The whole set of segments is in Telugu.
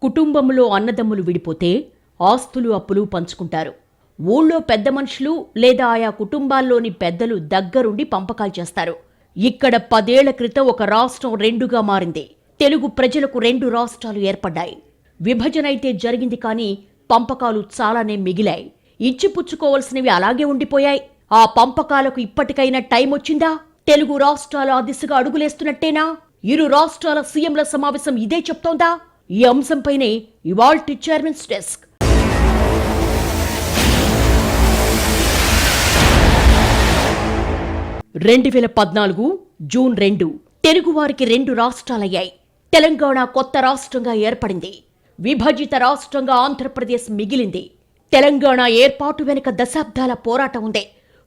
కుటుంబంలో అన్నదమ్ములు విడిపోతే ఆస్తులు అప్పులు పంచుకుంటారు. ఊళ్ళో పెద్ద మనుషులు లేదా ఆయా కుటుంబాల్లోని పెద్దలు దగ్గరుండి పంపకాలు చేస్తారు. ఇక్కడ 10 ఏళ్ల క్రితం ఒక రాష్ట్రం రెండుగా మారింది. తెలుగు ప్రజలకు 2 రాష్ట్రాలు ఏర్పడ్డాయి. విభజన అయితే జరిగింది, కానీ పంపకాలు చాలానే మిగిలాయి. ఇచ్చిపుచ్చుకోవలసినవి అలాగే ఉండిపోయాయి. ఆ పంపకాలకు ఇప్పటికైనా టైం వచ్చిందా? తెలుగు రాష్ట్రాలు ఆ దిశగా అడుగులేస్తున్నట్టేనా? ఇరు రాష్ట్రాల సీఎంల సమావేశం ఇదే చెప్తోందా? ఈ అంశంపైనే ఇవాల్టి చైర్మన్స్ డెస్క్. 2014 జూన్ 2 తెలుగువారికి 2 రాష్ట్రాలయ్యాయి. తెలంగాణ కొత్త రాష్ట్రంగా ఏర్పడింది. విభజిత రాష్ట్రంగా ఆంధ్రప్రదేశ్ మిగిలింది. తెలంగాణ ఏర్పాటు వెనుక దశాబ్దాల పోరాటం ఉంది.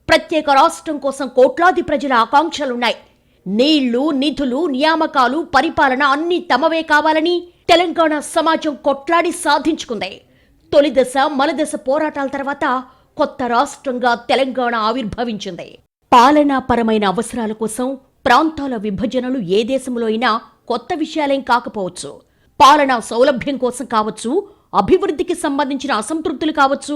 ప్రత్యేక రాష్ట్రం కోసం కోట్లాది ప్రజల ఆకాంక్షలున్నాయి. నీళ్లు, నిధులు, నియామకాలు, పరిపాలన అన్నీ తమవే కావాలని తెలంగాణ సమాజం కొట్లాడి సాధించుకుంది. తొలి దశ, మలదశ పోరాటాల తర్వాత కొత్త రాష్ట్రంగా తెలంగాణ ఆవిర్భవించింది. పాలనాపరమైన అవసరాల కోసం ప్రాంతాల విభజనలు ఏ దేశంలో అయినా కొత్త విషయాలేం కాకపోవచ్చు. పాలనా సౌలభ్యం కోసం కావచ్చు, అభివృద్ధికి సంబంధించిన అసంతృప్తులు కావచ్చు,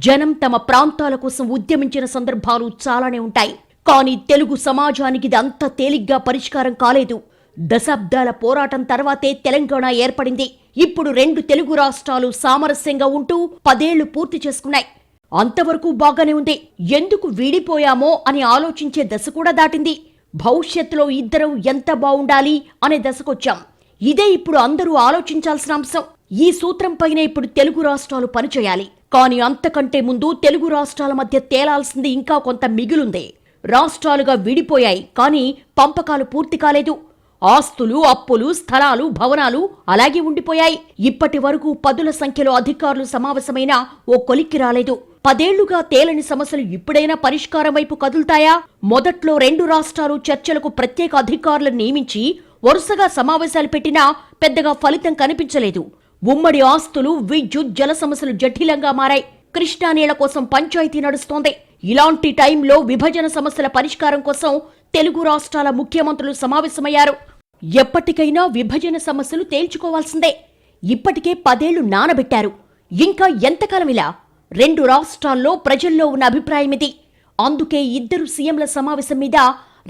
జనం తమ ప్రాంతాల కోసం ఉద్యమించిన సందర్భాలు చాలానే ఉంటాయి. కానీ తెలుగు సమాజానికి ఇది అంత తేలిగ్గా పరిష్కారం కాలేదు. దశాబ్దాల పోరాటం తర్వాతే తెలంగాణ ఏర్పడింది. ఇప్పుడు 2 తెలుగు రాష్ట్రాలు సామరస్యంగా ఉంటూ 10 ఏళ్లు పూర్తి చేసుకున్నాయి. అంతవరకు బాగానే ఉంది. ఎందుకు వీడిపోయామో అని ఆలోచించే దశ కూడా దాటింది. భవిష్యత్తులో ఇద్దరం ఎంత బావుండాలి అనే దశకొచ్చాం. ఇదే ఇప్పుడు అందరూ ఆలోచించాల్సిన అంశం. ఈ సూత్రంపైనే ఇప్పుడు తెలుగు రాష్ట్రాలు పనిచేయాలి. కానీ అంతకంటే ముందు తెలుగు రాష్ట్రాల మధ్య తేలాల్సింది ఇంకా కొంత మిగిలుంది. రాష్ట్రాలుగా విడిపోయాయి, కానీ పంపకాలు పూర్తి కాలేదు. ఆస్తులు, అప్పులు, స్థలాలు, భవనాలు అలాగే ఉండిపోయాయి. ఇప్పటి వరకు 10ల సంఖ్యలో అధికారులు సమావేశమైనా ఓ కొలిక్కి రాలేదు. 10 ఏళ్లుగా తేలని సమస్యలు ఇప్పుడైనా పరిష్కారం వైపు కదులుతాయా? మొదట్లో 2 రాష్ట్రాలు చర్చలకు ప్రత్యేక అధికారులను నియమించి వరుసగా సమావేశాలు పెట్టినా పెద్దగా ఫలితం కనిపించలేదు. ఉమ్మడి ఆస్తులు, విద్యుత్, జల సమస్యలు జటిలంగా మారాయి. కృష్ణా నీళ్ల కోసం పంచాయతీ నడుస్తోంది. ఇలాంటి టైంలో విభజన సమస్యల పరిష్కారం కోసం తెలుగు రాష్ట్రాల ముఖ్యమంత్రులు సమావేశమయ్యారు. ఎప్పటికైనా విభజన సమస్యలు తేల్చుకోవాల్సిందే. ఇప్పటికే 10 ఏళ్లు నానబెట్టారు. ఇంకా ఎంతకాలం ఇలా? 2 రాష్ట్రాల్లో ప్రజల్లో ఉన్న అభిప్రాయం ఇది. అందుకే ఇద్దరు సీఎంల సమావేశం మీద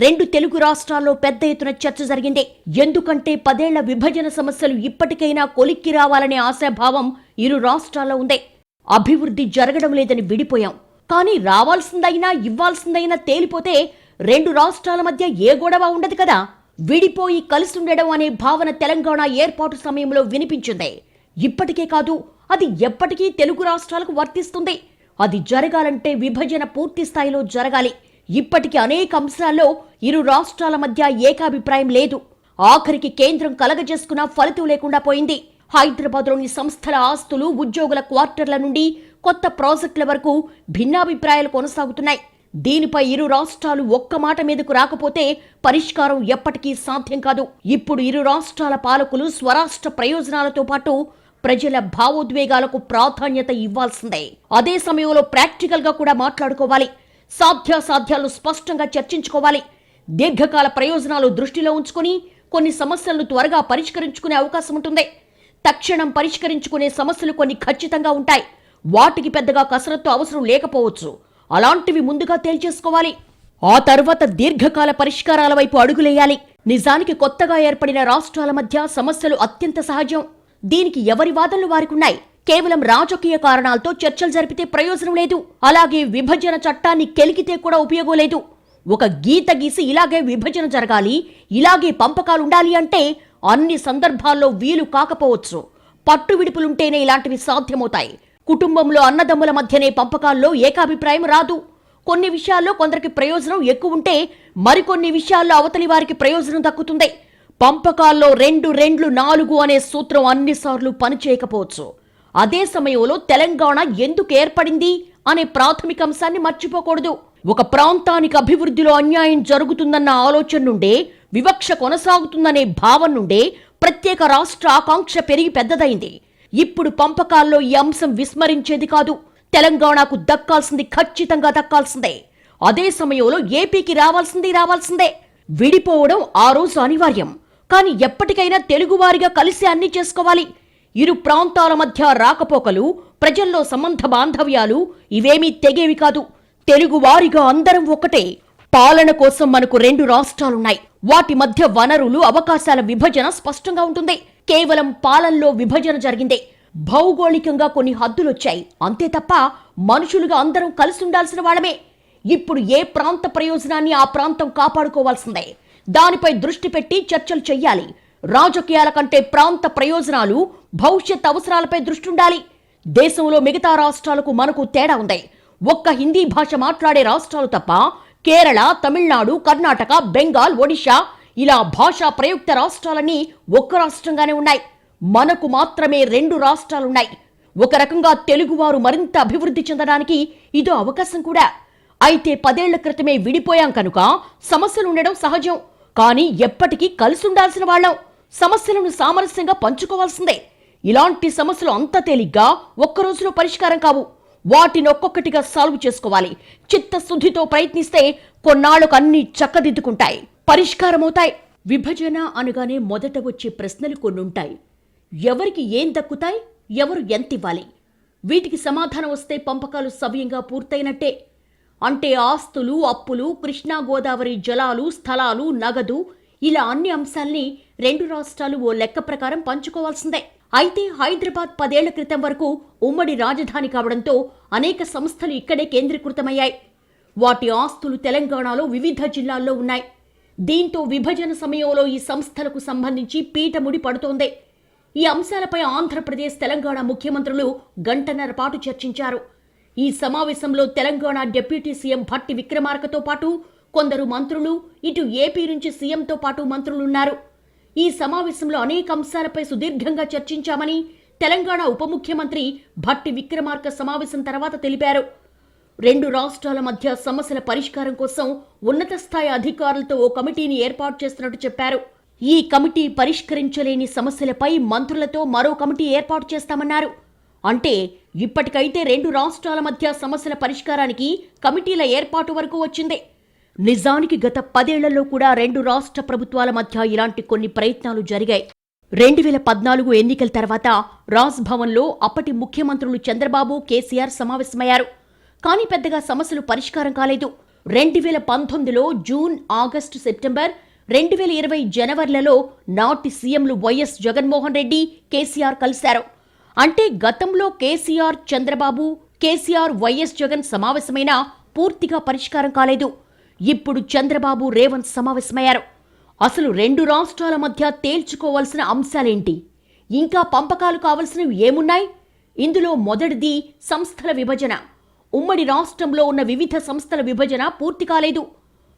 2 తెలుగు రాష్ట్రాల్లో పెద్ద ఎత్తున చర్చ జరిగింది. ఎందుకంటే 10 ఏళ్ల విభజన సమస్యలు ఇప్పటికైనా కొలిక్కి రావాలనే ఆశాభావం ఇరు రాష్ట్రాల్లో ఉంది. అభివృద్ధి జరగడం లేదని విడిపోయాం, కానీ రావాల్సిందైనా ఇవ్వాల్సిందైనా తేలిపోతే 2 రాష్ట్రాల మధ్య ఏ గొడవ ఉండదు కదా. విడిపోయి కలిసుండడం అనే భావన తెలంగాణ ఏర్పాటు సమయంలో వినిపించింది. ఇప్పటికే కాదు, అది ఎప్పటికీ తెలుగు రాష్ట్రాలకు వర్తిస్తుంది. అది జరగాలంటే విభజన పూర్తి స్థాయిలో జరగాలి. ఇప్పటికీ అనేక అంశాల్లో ఇరు రాష్ట్రాల మధ్య ఏకాభిప్రాయం లేదు. ఆఖరికి కేంద్రం కలగజేసుకున్న ఫలితం లేకుండా పోయింది. హైదరాబాద్లోని సంస్థల ఆస్తులు, ఉద్యోగుల క్వార్టర్ల నుండి కొత్త ప్రాజెక్టుల వరకు భిన్నాభిప్రాయాలు కొనసాగుతున్నాయి. దీనిపై ఇరు రాష్ట్రాలు ఒక్క మాట మీదకు రాకపోతే పరిష్కారం ఎప్పటికీ సాధ్యం కాదు. ఇప్పుడు ఇరు రాష్ట్రాల పాలకులు స్వరాష్ట్ర ప్రయోజనాలతో పాటు ప్రజల భావోద్వేగాలకు ప్రాధాన్యత ఇవ్వాల్సిందే. అదే సమయంలో ప్రాక్టికల్ గా కూడా మాట్లాడుకోవాలి. సాధ్యాసాధ్యాలు స్పష్టంగా చర్చించుకోవాలి. దీర్ఘకాల ప్రయోజనాలు దృష్టిలో ఉంచుకొని కొన్ని సమస్యలను త్వరగా పరిష్కరించుకునే అవకాశం ఉంటుంది. తక్షణం పరిష్కరించుకునే సమస్యలు కొన్ని ఖచ్చితంగా ఉంటాయి. వాటికి పెద్దగా కసరత్తు అవసరం లేకపోవచ్చు. అలాంటివి ముందుగా తేల్చేసుకోవాలి. ఆ తర్వాత దీర్ఘకాల పరిష్కారాల వైపు అడుగులేయాలి. నిజానికి కొత్తగా ఏర్పడిన రాష్ట్రాల మధ్య సమస్యలు అత్యంత సహజం. దీనికి ఎవరి వాదనలు వారికున్నాయి. కేవలం రాజకీయ కారణాలతో చర్చలు జరిపితే ప్రయోజనం లేదు. అలాగే విభజన చట్టాన్ని కెలికితే కూడా ఉపయోగం లేదు. ఒక గీత గీసి ఇలాగే విభజన జరగాలి, ఇలాగే పంపకాలుండాలి అంటే అన్ని సందర్భాల్లో వీలు కాకపోవచ్చు. పట్టు విడుపులుంటేనే ఇలాంటివి సాధ్యమవుతాయి. కుటుంబంలో అన్నదమ్ముల మధ్యనే పంపకాల్లో ఏకాభిప్రాయం రాదు. కొన్ని విషయాల్లో కొందరికి ప్రయోజనం ఎక్కువ ఉంటే మరికొన్ని విషయాల్లో అవతలి వారికి ప్రయోజనం దక్కుతుంది. పంపకాల్లో 2 2 4 అనే సూత్రం అన్నిసార్లు పనిచేయకపోవచ్చు. అదే సమయంలో తెలంగాణ ఎందుకు ఏర్పడింది అనే ప్రాథమిక అంశాన్ని మర్చిపోకూడదు. ఒక ప్రాంతానికి అభివృద్ధిలో అన్యాయం జరుగుతుందన్న ఆలోచన నుండే, వివక్ష కొనసాగుతుందనే భావం నుండే ప్రత్యేక రాష్ట్ర ఆకాంక్ష పెరిగి పెద్దదైంది. ఇప్పుడు పంపకాల్లో ఈ అంశం విస్మరించేది కాదు. తెలంగాణకు దక్కాల్సింది ఖచ్చితంగా దక్కాల్సిందే. అదే సమయంలో ఏపీకి రావాల్సిందే. విడిపోవడం ఆ రోజు అనివార్యం. కానీ ఎప్పటికైనా తెలుగువారిగా కలిసి అన్ని చేసుకోవాలి. ఇరు ప్రాంతాల మధ్య రాకపోకలు, ప్రజల్లో సంబంధ బాంధవ్యాలు ఇవేమీ తెగేవి కాదు. తెలుగువారిగా అందరం ఒక్కటే. పాలన కోసం మనకు 2 రాష్ట్రాలున్నాయి. వాటి మధ్య వనరులు, అవకాశాల విభజన స్పష్టంగా ఉంటుంది. కేవలం పాలనలో విభజన జరిగిందే. భౌగోళికంగా కొన్ని హద్దులొచ్చాయి అంతే తప్ప మనుషులుగా అందరం కలిసి ఉండాల్సిన వాళ్ళమే. ఇప్పుడు ఏ ప్రాంత ప్రయోజనాన్ని ఆ ప్రాంతం కాపాడుకోవాల్సిందే. దానిపై దృష్టి పెట్టి చర్చలు చెయ్యాలి. రాజకీయాల కంటే ప్రాంత ప్రయోజనాలు, భవిష్యత్ అవసరాలపై దృష్టి ఉండాలి. దేశంలో మిగతా రాష్ట్రాలకు మనకు తేడా ఉంది. ఒక్క హిందీ భాష మాట్లాడే రాష్ట్రాలు తప్ప కేరళ, తమిళనాడు, కర్ణాటక, బెంగాల్, ఒడిషా ఇలా భాషా ప్రయుక్త రాష్ట్రాలన్నీ ఒక్క రాష్ట్రంగానే ఉన్నాయి. మనకు మాత్రమే 2 రాష్ట్రాలున్నాయి. ఒక రకంగా తెలుగువారు మరింత అభివృద్ధి చెందడానికి ఇదో అవకాశం కూడా. అయితే 10 ఏళ్ల క్రితమే విడిపోయాం కనుక సమస్యలుండడం సహజం. కానీ ఎప్పటికీ కలిసి ఉండాల్సిన వాళ్ళం. సమస్యలను సామరస్యంగా పంచుకోవాల్సిందే. ఇలాంటి సమస్యలు అంత తేలిగ్గా ఒక్కరోజులో పరిష్కారం కావు. వాటిని ఒక్కొక్కటిగా సాల్వ్ చేసుకోవాలి. చిత్తశుద్ధితో ప్రయత్నిస్తే కొన్నాళ్లకు అన్ని చక్కదిద్దుకుంటాయి, పరిష్కారమవుతాయి. విభజన అనగానే మొదట వచ్చే ప్రశ్నలు కొన్నుంటాయి. ఎవరికి ఏం దక్కుతాయి, ఎవరు ఎంతివ్వాలి? వీటికి సమాధానం వస్తే పంపకాలు సవ్యంగా పూర్తయినట్టే. అంటే ఆస్తులు, అప్పులు, కృష్ణా గోదావరి జలాలు, స్థలాలు, నగదు ఇలా అన్ని అంశాల్ని 2 రాష్ట్రాలు ఓ లెక్క ప్రకారం పంచుకోవాల్సిందే. అయితే హైదరాబాద్ 10 ఏళ్ల క్రితం వరకు ఉమ్మడి రాజధాని కావడంతో అనేక సంస్థలు ఇక్కడే కేంద్రీకృతమయ్యాయి. వాటి ఆస్తులు తెలంగాణలో వివిధ జిల్లాల్లో ఉన్నాయి. దీంతో విభజన సమయంలో ఈ సంస్థలకు సంబంధించి పీటముడి పడుతోంది. ఈ అంశాలపై ఆంధ్రప్రదేశ్, తెలంగాణ ముఖ్యమంత్రులు గంటన్నర పాటు చర్చించారు. ఈ సమావేశంలో తెలంగాణ డిప్యూటీ సీఎం భట్టి విక్రమార్కతో పాటు కొందరు మంత్రులు, ఇటు ఏపీ నుంచి సీఎంతో పాటు మంత్రులున్నారు. ఈ సమావేశంలో అనేక అంశాలపై సుదీర్ఘంగా చర్చించామని తెలంగాణ ఉప ముఖ్యమంత్రి భట్టి విక్రమార్క సమావేశం తర్వాత తెలిపారు. 2 రాష్ట్రాల మధ్య సమస్యల పరిష్కారం కోసం ఉన్నత స్థాయి అధికారులతో ఓ కమిటీని ఏర్పాటు చేస్తున్నట్టు చెప్పారు. ఈ కమిటీ పరిష్కరించలేని సమస్యలపై మంత్రులతో మరో కమిటీ ఏర్పాటు చేస్తామన్నారు. అంటే ఇప్పటికైతే 2 రాష్ట్రాల మధ్య సమస్యల పరిష్కారానికి కమిటీల ఏర్పాటు వరకు వచ్చింది. నిజానికి గత 10 ఏళ్లలో కూడా 2 రాష్ట్ర ప్రభుత్వాల మధ్య ఇలాంటి కొన్ని ప్రయత్నాలు జరిగాయి. 2014 ఎన్నికల తర్వాత రాజ్ భవన్లో అప్పటి ముఖ్యమంత్రులు చంద్రబాబు, కేసీఆర్ సమావేశమయ్యారు. కానీ పెద్దగా సమస్యలు పరిష్కారం కాలేదు. 2019లో జూన్, ఆగస్టు, సెప్టెంబర్, 2020 జనవరిలలో నాటి సీఎంలు వైఎస్ జగన్మోహన్ రెడ్డి, కేసీఆర్ కలిశారు. అంటే గతంలో కేసీఆర్, చంద్రబాబు, కేసీఆర్, వైఎస్ జగన్ సమావేశమైనా పూర్తిగా పరిష్కారం కాలేదు. ఇప్పుడు చంద్రబాబు, రేవంత్ సమావేశమయ్యారు. అసలు 2 రాష్ట్రాల మధ్య తేల్చుకోవాల్సిన అంశాలేంటి? ఇంకా పంపకాలు కావలసినవి ఏమున్నాయి? ఇందులో మొదటిది సంస్థల విభజన. ఉమ్మడి రాష్ట్రంలో ఉన్న వివిధ సంస్థల విభజన పూర్తి కాలేదు.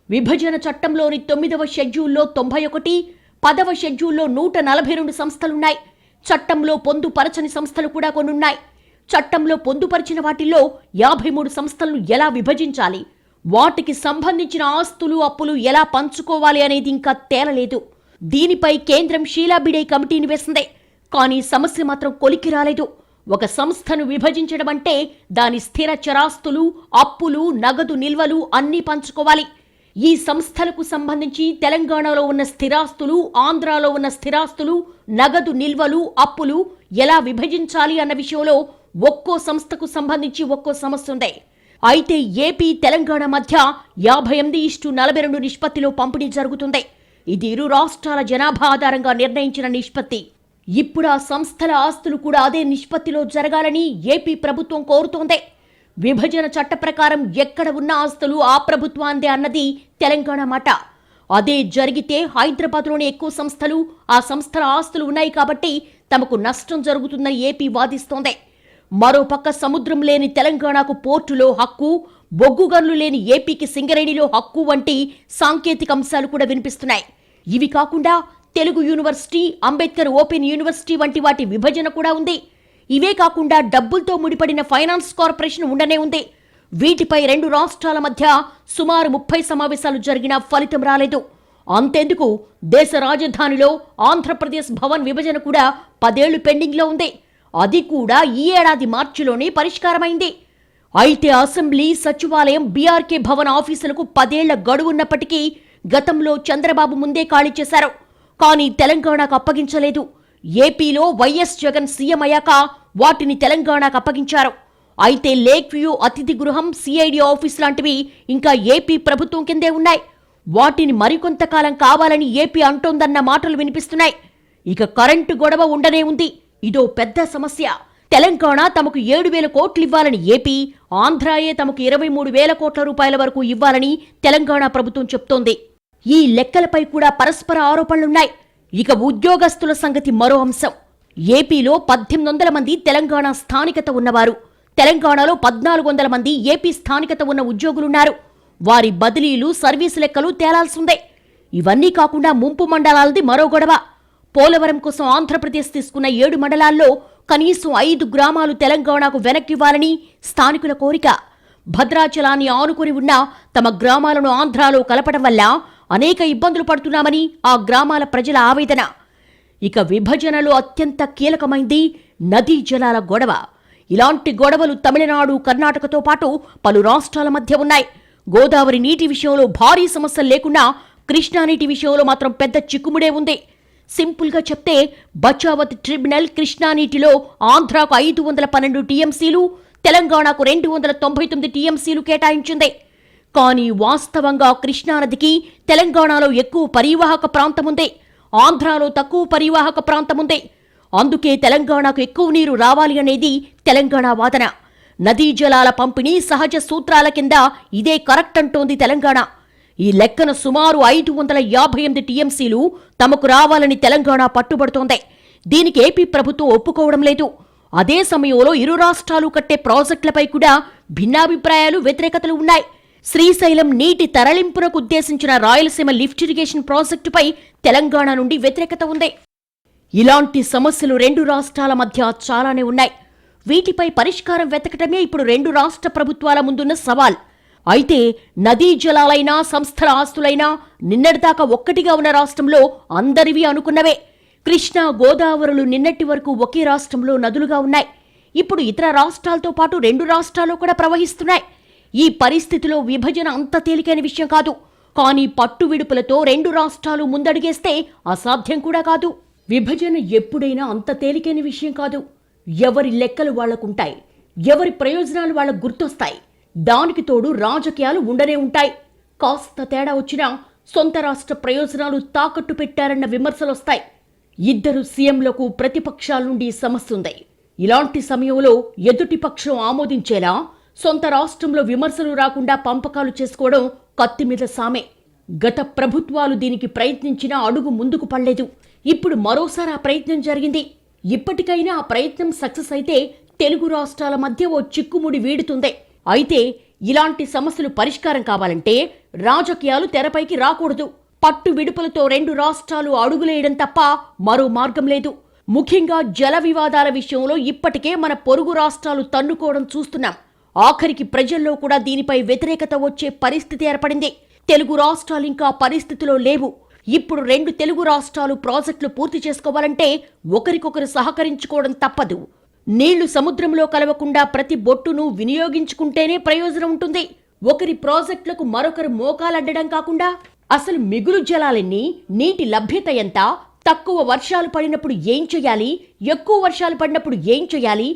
విభజన చట్టంలోని 9వ షెడ్యూల్లో 91, 10వ షెడ్యూల్లో 142 సంస్థలున్నాయి. చట్టంలో పొందుపరచని సంస్థలు కూడా కొన్నున్నాయి. చట్టంలో పొందుపరిచిన వాటిల్లో 53 సంస్థలను ఎలా విభజించాలి, వాటికి సంబంధించిన ఆస్తులు, అప్పులు ఎలా పంచుకోవాలి అనేది ఇంకా తేలలేదు. దీనిపై కేంద్రం షీలాబిడే కమిటీని వేసింది. కానీ సమస్య మాత్రం కొలికి రాలేదు. ఒక సంస్థను విభజించడం అంటే దాని స్థిర చరాస్తులు, అప్పులు, నగదు నిల్వలు అన్నీ పంచుకోవాలి. ఈ సంస్థలకు సంబంధించి తెలంగాణలో ఉన్న స్థిరాస్తులు, ఆంధ్రాలో ఉన్న స్థిరాస్తులు, నగదు నిల్వలు, అప్పులు ఎలా విభజించాలి అన్న విషయంలో ఒక్కో సంస్థకు సంబంధించి ఒక్కో సమస్య ఉంది. అయితే ఏపీ, తెలంగాణ మధ్య 58:42 నిష్పత్తిలో పంపిణీ జరుగుతుంది. ఇది ఇరు రాష్ట్రాల జనాభా ఆధారంగా నిర్ణయించిన నిష్పత్తి. ఇప్పుడు ఆ సంస్థల ఆస్తులు కూడా అదే నిష్పత్తిలో జరగాలని ఏపీ ప్రభుత్వం కోరుతోంది. విభజన చట్ట ప్రకారం ఎక్కడ ఉన్న ఆస్తులు ఆ ప్రభుత్వాందే అన్నది తెలంగాణ మాట. అదే జరిగితే హైదరాబాద్లోని ఎక్కువ సంస్థలు, ఆ సంస్థల ఆస్తులు ఉన్నాయి కాబట్టి తమకు నష్టం జరుగుతుందని ఏపీ వాదిస్తోంది. మరోపక్క సముద్రం లేని తెలంగాణకు పోర్టులో హక్కు, బొగ్గు గనులు లేని ఏపీకి సింగరేణిలో హక్కు వంటి సాంకేతిక అంశాలు కూడా వినిపిస్తున్నాయి. ఇవి కాకుండా Telugu university, Ambedkar open university వంటి వాటి విభజన కూడా ఉంది. ఇవే కాకుండా డబ్బులతో ముడిపడిన ఫైనాన్స్ కార్పొరేషన్ ఉండనే ఉంది. వీటిపై 2 రాష్ట్రాల మధ్య సుమారు 30 సమావేశాలు జరిగినా ఫలితం రాలేదు. అంతెందుకు, దేశ రాజధానిలో ఆంధ్రప్రదేశ్ భవన్ విభజన కూడా 10 ఏళ్లు పెండింగ్లో ఉంది. అది కూడా ఈ ఏడాది మార్చిలోనే పరిష్కారమైంది. అయితే అసెంబ్లీ, సచివాలయం, బీఆర్కే భవన్ ఆఫీసులకు 10 ఏళ్ల గడువున్నప్పటికీ గతంలో చంద్రబాబు ముందే ఖాళీ చేశారు. కానీ తెలంగాణకు అప్పగించలేదు. ఏపీలో వైఎస్ జగన్ సీఎం అయ్యాక వాటిని తెలంగాణకు అప్పగించారు. అయితే లేక్ వ్యూ అతిథి గృహం, సిఐడి ఆఫీస్ లాంటివి ఇంకా ఏపీ ప్రభుత్వం కిందే ఉన్నాయి. వాటిని మరికొంతకాలం కావాలని ఏపీ అంటోందన్న మాటలు వినిపిస్తున్నాయి. ఇక కరెంటు గొడవ ఉండనే ఉంది. ఇదో పెద్ద సమస్య. తెలంగాణ తమకు 7,000 కోట్లు ఇవ్వాలని ఏపీ, ఆంధ్రాయే తమకు 23,000 కోట్ల రూపాయల వరకు ఇవ్వాలని తెలంగాణ ప్రభుత్వం చెప్తోంది. ఈ లెక్కలపై కూడా పరస్పర ఆరోపణలున్నాయి. ఇక ఉద్యోగస్తుల సంగతి మరో అంశం. ఏపీలో 1,800 మంది తెలంగాణ స్థానికత ఉన్నవారు, తెలంగాణలో 1,400 మంది ఏపీ స్థానికత ఉన్న ఉద్యోగులున్నారు. వారి బదిలీలు, సర్వీసు లెక్కలు తేలాల్సిందే. ఇవన్నీ కాకుండా ముంపు మండలాలది మరో గొడవ. పోలవరం కోసం ఆంధ్రప్రదేశ్ తీసుకున్న 7 మండలాల్లో కనీసం 5 గ్రామాలు తెలంగాణకు వెనక్కివ్వాలని స్థానికుల కోరిక. భద్రాచలాన్ని ఆనుకుని ఉన్న తమ గ్రామాలను ఆంధ్రాలో కలపడం వల్ల అనేక ఇబ్బందులు పడుతున్నామని ఆ గ్రామాల ప్రజల ఆవేదన. ఇక విభజనలో అత్యంత కీలకమైంది నదీ జలాల గొడవ. ఇలాంటి గొడవలు తమిళనాడు, కర్ణాటకతో పాటు పలు రాష్ట్రాల మధ్య ఉన్నాయి. గోదావరి నీటి విషయంలో భారీ సమస్యలు లేకున్నా కృష్ణా నీటి విషయంలో మాత్రం పెద్ద చిక్కుముడే ఉంది. సింపుల్గా చెప్తే బచావత్ ట్రిబ్యునల్ కృష్ణా నీటిలో ఆంధ్రాకు 512 టీఎంసీలు, తెలంగాణకు 299 టీఎంసీలు కేటాయించింది. కానీ వాస్తవంగా కృష్ణానదికి తెలంగాణలో ఎక్కువ పరివాహక ప్రాంతముంది, ఆంధ్రాలో తక్కువ పరివాహక ప్రాంతముంది. అందుకే తెలంగాణకు ఎక్కువ నీరు రావాలి అనేది తెలంగాణ వాదన. నదీ జలాల పంపిణీ సహజ సూత్రాల కింద ఇదే కరెక్ట్ అంటోంది తెలంగాణ. ఈ లెక్కన సుమారు 558 టీఎంసీలు తమకు రావాలని తెలంగాణ పట్టుబడుతోంది. దీనికి ఏపీ ప్రభుత్వం ఒప్పుకోవడం లేదు. అదే సమయంలో ఇరు రాష్ట్రాలు కట్టే ప్రాజెక్టులపై కూడా భిన్నాభిప్రాయాలు, వ్యతిరేకతలు ఉన్నాయి. శ్రీశైలం నీటి తరలింపునకు ఉద్దేశించిన రాయలసీమ లిఫ్ట్ ఇరిగేషన్ ప్రాజెక్టుపై తెలంగాణ నుండి వ్యతిరేకత ఉంది. ఇలాంటి సమస్యలు 2 రాష్ట్రాల మధ్య చాలానే ఉన్నాయి. వీటిపై పరిష్కారం వెతకటమే ఇప్పుడు 2 రాష్ట్ర ప్రభుత్వాల ముందున్న సవాల్. అయితే నదీ జలాలైనా, సంస్థల ఆస్తులైనా నిన్నటిదాకా ఒక్కటిగా ఉన్న రాష్ట్రంలో అందరివి అనుకున్నవే. కృష్ణా, గోదావరులు నిన్నటి వరకు ఒకే రాష్ట్రంలో నదులుగా ఉన్నాయి. ఇప్పుడు ఇతర రాష్ట్రాలతో పాటు 2 రాష్ట్రాలు కూడా ప్రవహిస్తున్నాయి. ఈ పరిస్థితిలో విభజన అంత తేలికైన విషయం కాదు. కానీ పట్టు విడుపులతో 2 రాష్ట్రాలు ముందడుగేస్తే అసాధ్యం కూడా కాదు. విభజన ఎప్పుడైనా అంత తేలికైన విషయం కాదు. ఎవరి లెక్కలు వాళ్లకుంటాయి, ఎవరి ప్రయోజనాలు వాళ్లకు గుర్తొస్తాయి. దానికి తోడు రాజకీయాలు ఉండనే ఉంటాయి. కాస్త తేడా వచ్చినా సొంత రాష్ట్ర ప్రయోజనాలు తాకట్టు పెట్టారన్న విమర్శలొస్తాయి. 2 సీఎంలకు ప్రతిపక్షాల నుండి సమస్య ఉంది. ఇలాంటి సమయంలో ఎదుటి పక్షం ఆమోదించేలా సొంత రాష్ట్రంలో విమర్శలు రాకుండా పంపకాలు చేసుకోవడం కత్తి మీద సామే. గత ప్రభుత్వాలు దీనికి ప్రయత్నించినా అడుగు ముందుకు పడలేదు. ఇప్పుడు మరోసారి ఆ ప్రయత్నం జరిగింది. ఇప్పటికైనా ఆ ప్రయత్నం సక్సెస్ అయితే తెలుగు రాష్ట్రాల మధ్య ఓ చిక్కుముడి వీడుతుంది. అయితే ఇలాంటి సమస్యలు పరిష్కారం కావాలంటే రాజకీయాలు తెరపైకి రాకూడదు. పట్టు విడుపులతో 2 రాష్ట్రాలు అడుగులేయడం తప్ప మరో మార్గం లేదు. ముఖ్యంగా జల వివాదాల విషయంలో ఇప్పటికే మన పొరుగు రాష్ట్రాలు తన్నుకోవడం చూస్తున్నాం. ఆఖరికి ప్రజల్లో కూడా దీనిపై వ్యతిరేకత వచ్చే పరిస్థితి ఏర్పడింది. తెలుగు రాష్ట్రాలు ఇంకా పరిస్థితిలో లేవు. ఇప్పుడు 2 తెలుగు రాష్ట్రాలు ప్రాజెక్టులు పూర్తి చేసుకోవాలంటే ఒకరికొకరు సహకరించుకోవడం తప్పదు. నీళ్లు సముద్రంలో కలవకుండా ప్రతి బొట్టును వినియోగించుకుంటేనే ప్రయోజనం ఉంటుంది. ఒకరి ప్రాజెక్టులకు మరొకరు మోకాలడ్డడం కాకుండా అసలు మిగులు జలాలెన్ని, నీటి లభ్యత ఎంత, తక్కువ వర్షాలు పడినప్పుడు ఏం చేయాలి, ఎక్కువ వర్షాలు పడినప్పుడు ఏం చేయాలి,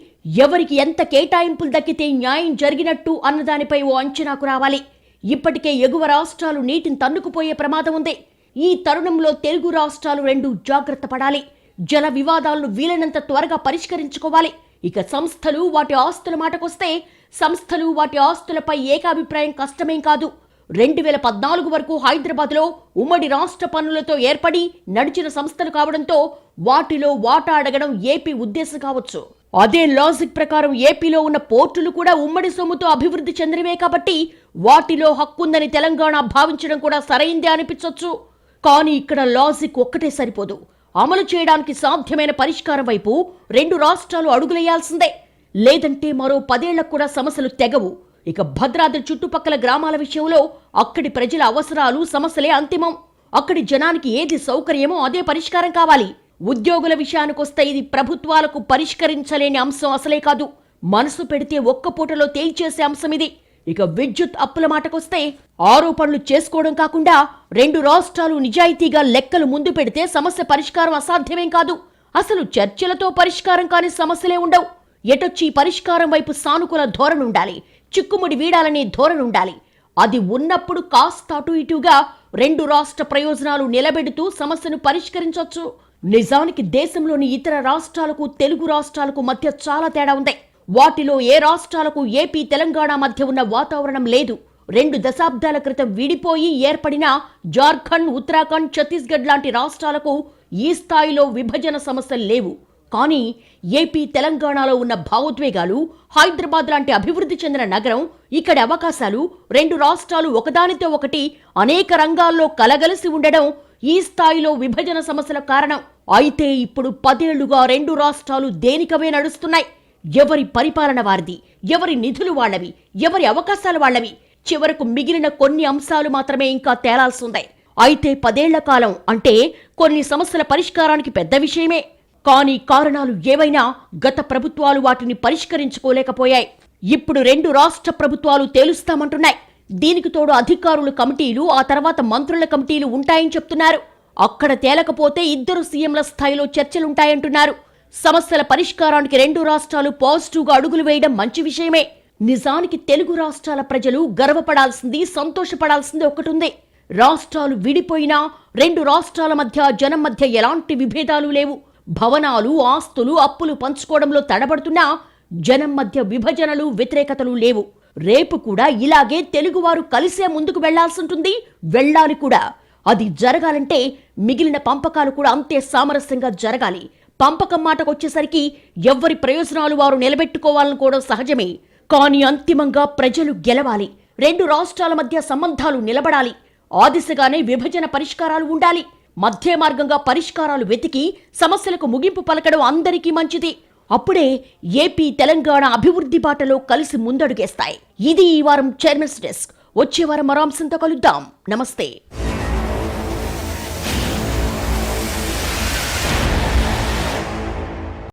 ఎవరికి ఎంత కేటాయింపులు దక్కితే న్యాయం జరిగినట్టు అన్నదానిపై ఓ అంచనాకు రావాలి. ఇప్పటికే ఎగువ రాష్ట్రాలు నీటిని తన్నుకుపోయే ప్రమాదం ఉంది. ఈ తరుణంలో తెలుగు రాష్ట్రాలు 2 జాగ్రత్త పడాలి. జల వివాదాలను వీలైనంత త్వరగా పరిష్కరించుకోవాలి. ఇక సంస్థలు, వాటి ఆస్తుల మాటకొస్తే సంస్థలు, వాటి ఆస్తులపై ఏకాభిప్రాయం కష్టమేం కాదు. 2014 వరకు హైదరాబాద్లో ఉమ్మడి రాష్ట్ర పన్నులతో ఏర్పడి నడిచిన సంస్థలు కావడంతో వాటిలో వాటా అడగడం ఏపీ ఉద్దేశం కావచ్చు. అదే లాజిక్ ప్రకారం ఏపీలో ఉన్న పోర్టులు కూడా ఉమ్మడి సొమ్ముతో అభివృద్ధి చెందినవే కాబట్టి వాటిలో హక్కుందని తెలంగాణ భావించడం కూడా సరైందే అనిపించొచ్చు. కానీ ఇక్కడ లాజిక్ ఒక్కటే సరిపోదు. అమలు చేయడానికి సాధ్యమైన పరిష్కారం వైపు 2 రాష్ట్రాలు అడుగులేయాల్సిందే. లేదంటే మరో 10 ఏళ్లకు కూడా సమస్యలు తెగవు. ఇక భద్రాద్రి చుట్టుపక్కల గ్రామాల విషయంలో అక్కడి ప్రజల అవసరాలు, సమస్యలే అంతిమం. అక్కడి జనానికి ఏది సౌకర్యమో అదే పరిష్కారం కావాలి. ఉద్యోగుల విషయానికొస్తే ఇది ప్రభుత్వాలకు పరిష్కరించలేని అంశం అసలే కాదు. మనసు పెడితే ఒక్క పూటలో తేల్చేసే అంశం ఇది. ఇక విద్యుత్ అప్పుల మాటకొస్తే ఆరోపణలు చేసుకోవడం కాకుండా 2 రాష్ట్రాలు నిజాయితీగా లెక్కలు ముందు పెడితే సమస్య పరిష్కారం అసాధ్యమేం కాదు. అసలు చర్చలతో పరిష్కారం కాని సమస్యలే ఉండవు. ఎటొచ్చి పరిష్కారం వైపు సానుకూల ధోరణి ఉండాలి, చిక్కుముడి వీడాలనే ధోరణి ఉండాలి. అది ఉన్నప్పుడు కాస్త అటు ఇటుగా రెండు రాష్ట్ర ప్రయోజనాలు నిలబెడుతూ సమస్యను పరిష్కరించవచ్చు. నిజానికి దేశంలోని ఇతర రాష్ట్రాలకు తెలుగు రాష్ట్రాలకు మధ్య చాలా తేడా ఉంది. వాటిలో ఏ రాష్ట్రాలకు ఏపీ తెలంగాణ మధ్య ఉన్న వాతావరణం లేదు. 2 దశాబ్దాల క్రితం విడిపోయి ఏర్పడిన జార్ఖండ్, ఉత్తరాఖండ్, ఛత్తీస్గఢ్ లాంటి రాష్ట్రాలకు ఈ స్థాయిలో విభజన సమస్యలు లేవు. కానీ ఏపీ తెలంగాణలో ఉన్న భావోద్వేగాలు, హైదరాబాద్ లాంటి అభివృద్ధి చెందిన నగరం, ఇక్కడి అవకాశాలు, 2 రాష్ట్రాలు ఒకదానితో ఒకటి అనేక రంగాల్లో కలగలిసి ఉండడం ఈ స్థాయిలో విభజన సమస్యల కారణం. అయితే ఇప్పుడు 10 ఏళ్లుగా 2 రాష్ట్రాలు దేనికవే నడుస్తున్నాయి. ఎవరి పరిపాలన వారిది, ఎవరి నిధులు వాళ్లవి, ఎవరి అవకాశాలు వాళ్లవి. చివరకు మిగిలిన కొన్ని అంశాలు మాత్రమే ఇంకా తేలాల్సిందే. అయితే 10 ఏళ్ల కాలం అంటే కొన్ని సమస్యల పరిష్కారానికి పెద్ద విషయమే. కానీ కారణాలు ఏవైనా గత ప్రభుత్వాలు వాటిని పరిష్కరించుకోలేకపోయాయి. ఇప్పుడు 2 రాష్ట్ర ప్రభుత్వాలు తేలుస్తామంటున్నాయి. దీనికి తోడు అధికారుల కమిటీలు, ఆ తర్వాత మంత్రుల కమిటీలు ఉంటాయని చెప్తున్నారు. అక్కడ తేలకపోతే 2 సీఎంల స్థాయిలో చర్చలుంటాయంటున్నారు. సమస్యల పరిష్కారానికి 2 రాష్ట్రాలు పాజిటివ్గా అడుగులు వేయడం మంచి విషయమే. నిజానికి తెలుగు రాష్ట్రాల ప్రజలు గర్వపడాల్సింది, సంతోషపడాల్సింది ఒకటుంది. రాష్ట్రాలు విడిపోయినా 2 రాష్ట్రాల మధ్య, జనం మధ్య ఎలాంటి విభేదాలు లేవు. భవనాలు, ఆస్తులు, అప్పులు పంచుకోవడంలో తడబడుతున్నా జనం మధ్య విభజనలు, వ్యతిరేకతలు లేవు. రేపు కూడా ఇలాగే తెలుగువారు కలిసే ముందుకు వెళ్లాల్సింటుంది, వెళ్ళాలి కూడా. అది జరగాలంటే మిగిలిన పంపకాలు కూడా అంతే సామరస్యంగా జరగాలి. పంపకం మాటకొచ్చేసరికి ఎవ్వరి ప్రయోజనాలు వారు నిలబెట్టుకోవాలనుకోవడం సహజమే. కానీ అంతిమంగా ప్రజలు గెలవాలి. 2 రాష్ట్రాల మధ్య సంబంధాలు నిలబడాలి. ఆ దిశగానే విభజన పరిష్కారాలు ఉండాలి. మధ్య మార్గంగా పరిష్కారాలు వెతికి సమస్యలకు ముగింపు పలకడం అందరికీ మంచిది. అప్పుడే ఏపీ తెలంగాణ అభివృద్ధి బాటలో కలిసి ముందడుగేస్తాయి. ఇది ఈ వారం చైర్మన్స్ డెస్క్. వచ్చే వారం మరో అంశంతో కలుద్దాం. నమస్తే.